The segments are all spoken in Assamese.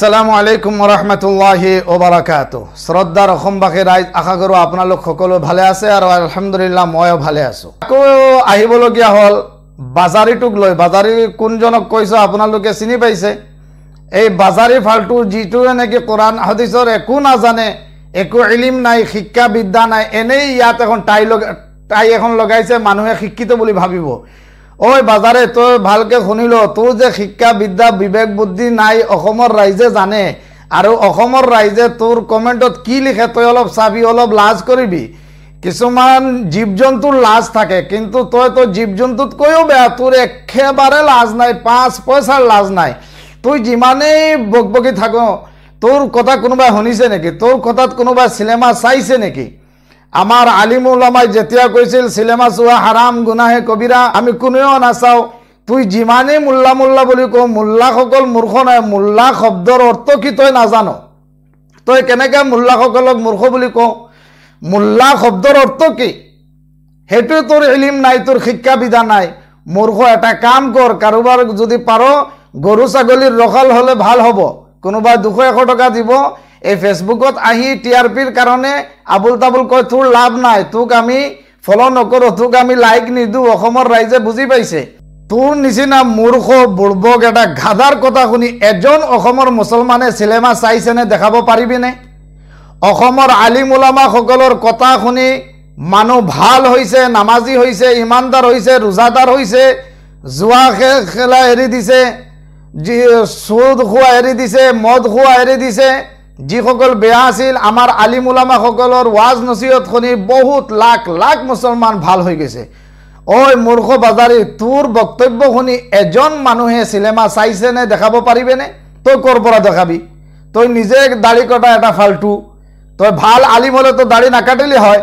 আসসালামু আলাইকুম ৰহমতুল্লাহি ওবাৰাকাতুহ। শ্ৰদ্ধাৰ অসমবাসী ৰাইজ, আশা কৰোঁ আপোনালোক সকলো ভালে আছে আৰু আলহামদুলিল্লাহ ময়ো ভালে আছোঁ। আকৌ আহিবলগীয়া হ'ল বাজাৰীটোক লৈ। বাজাৰী কোনজনক কৈছোঁ আপোনালোকে চিনি পাইছে। এই বাজাৰী ফাল্টু যিটোৱে নেকি কোৰাণ হাদিছৰ একো নাজানে, একো ইলিম নাই, শিক্ষা বিদ্যা নাই, এনেই ইয়াত এখন টাই এখন লগাইছে, মানুহে শিক্ষিত বুলি ভাবিব। ঐ বাজাৰে, তই ভালকৈ শুনিল, তোৰ যে শিক্ষা বিদ্যা বিবেক বুদ্ধি নাই অসমৰ ৰাইজে জানে, আৰু অসমৰ ৰাইজে তোৰ কমেণ্টত কি লিখে তই অলপ চাবি, অলপ লাজ কৰিবি। কিছুমান জীৱ জন্তুৰ লাজ থাকে, কিন্তু তই জীৱ জন্তুতকৈও বেয়া, তোৰ একেবাৰে লাজ নাই, 5 পইচাৰ লাজ নাই। তুই যিমানেই বকবকি থাক, তোৰ কথা কোনোবাই শুনিছে নেকি? তোৰ কথাত কোনোবাই চিনেমা চাইছে নেকি? আমাৰ আলিম উলামাই যেতিয়া কৈছিল চিনেমা চোৱা হাৰাম, গুনাহে কবিৰা, আমি কোনেও নাচাওঁ। তুই যিমানেই মোল্লা মোল্লা বুলি কওঁ, মোল্লাসকল মূৰ্খ নহয়। মোল্লা শব্দৰ অৰ্থ কি তই নাজানো? তই কেনেকৈ মোল্লাসকলক মূৰ্খ বুলি কওঁ? মোল্লা শব্দৰ অৰ্থ কি সেইটোৱে তোৰ ইলিম নাই, তোৰ শিক্ষা বিদ্যা নাই। মূৰ্খ। এটা কাম কৰ, কাৰোবাৰ যদি পাৰ গৰু ছাগলীৰ ৰখাল হ'লে ভাল হ'ব, কোনোবাই 200-100 টকা দিব। এই ফেচবুকত আহি TRPৰ কাৰণে আবুল তাবুল কয়, তোৰ লাভ নাই। তোক আমি ফ'ল' নকৰোঁ, তোক আমি লাইক নিদিওঁ। অসমৰ ৰাইজে বুজি পাইছে। তোৰ নিচিনা মূৰ্খ বুৰ্বক এটা গাধাৰ কথা শুনি এজন অসমৰ মুছলমানে চিনেমা চাইছেনে দেখাব পাৰিবিনে? অসমৰ আলিম উলামাসকলৰ কথা শুনি মানুহ ভাল হৈছে, নামাজী হৈছে, ইমানদাৰ হৈছে, ৰোজাদাৰ হৈছে, জুৱা খেলা এৰি দিছে, সুদ খোৱা এৰি দিছে, মদ খোৱা এৰি দিছে। যিসকল বেয়া আছিল, আমাৰ আলিম উলামাসকলৰ ৱাজ নচিহত শুনি বহুত লাখ লাখ মুছলমান ভাল হৈ গৈছে। ঐ মূৰ্খ বাজাৰী, তোৰ বক্তব্য শুনি এজন মানুহে চিনেমা চাইছেনে দেখাব পাৰিবেনে? তই ক'ৰ পৰা দেখাবি? তই নিজে দাড়ি কটা এটা ফাল্টু। তই ভাল আলিম হ'লে তো দাড়ি নাকাটিলে হয়।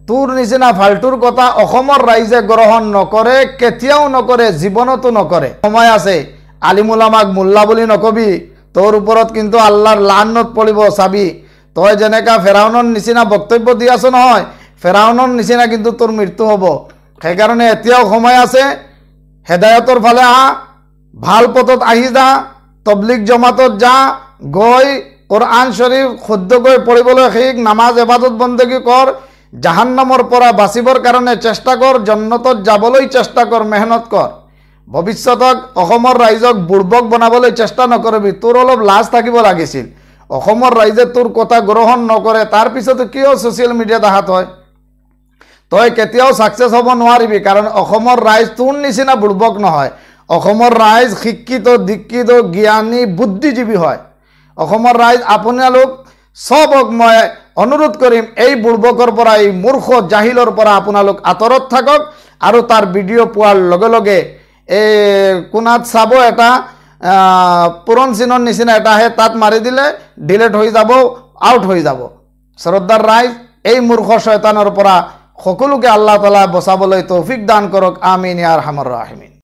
তোৰ নিচিনা ফাল্টুৰ কথা অসমৰ ৰাইজে গ্ৰহণ নকৰে, কেতিয়াও নকৰে, জীৱনতো নকৰে। সময় আছে, আলিম উলামাক মোল্লা বুলি নকবি, তোৰ ওপৰত কিন্তু আল্লাহৰ লানত পৰিব চাবি। তই যেনেকা ফেৰাউনৰ নিচিনা বক্তব্য দি আছ নহয়, ফেৰাউনৰ নিচিনা কিন্তু তোৰ মৃত্যু হ'ব। সেইকাৰণে এতিয়াও সময় আছে, হেদায়তৰ ফালে আহ, ভাল পথত আহি যা, তবলিগ জমাতত যা, গৈ কোৰআন শৰীফ শুদ্ধকৈ পঢ়িবলৈ শিক, নামাজ ইবাদত বন্দগী কৰ, জাহান্নামৰ পৰা বাচিবৰ কাৰণে চেষ্টা কৰ, জন্নতত যাবলৈ চেষ্টা কৰ, মেহনত কৰ। ভৱিষ্যতক অসমৰ ৰাইজক বুৰ্বক বনাবলৈ চেষ্টা নকৰিবি। তোৰ অলপ লাজ থাকিব লাগিছিল। অসমৰ ৰাইজে তোৰ কথা গ্ৰহণ নকৰে, তাৰপিছতো কিয় ছ'চিয়েল মিডিয়াত আহাত হয়? তই কেতিয়াও ছাকচেছ হ'ব নোৱাৰিবি, কাৰণ অসমৰ ৰাইজ তোৰ নিচিনা বুৰ্বক নহয়। অসমৰ ৰাইজ শিক্ষিত, দীক্ষিত, জ্ঞানী, বুদ্ধিজীৱী হয়। অসমৰ ৰাইজ আপোনালোক চবক মই অনুৰোধ কৰিম, এই বুৰ্বকৰ পৰা, এই মূৰ্খ জাহিলৰ পৰা আপোনালোক আঁতৰত থাকক, আৰু তাৰ ভিডিঅ' পোৱাৰ লগে লগে এই কোনাত চাব এটা পূৰণ চিনৰ নিচিনা এটা আহে, তাত মাৰি দিলে ডিলেট হৈ যাব, আউট হৈ যাব। শ্ৰদ্ধাৰ ৰাইজ, এই মূৰ্খ শয়তানৰ পৰা সকলোকে আল্লাহ তাআলা বচাবলৈ তৌফিক দান কৰক। আমিন ইয়া আৰহামাৰ ৰাহিমিন।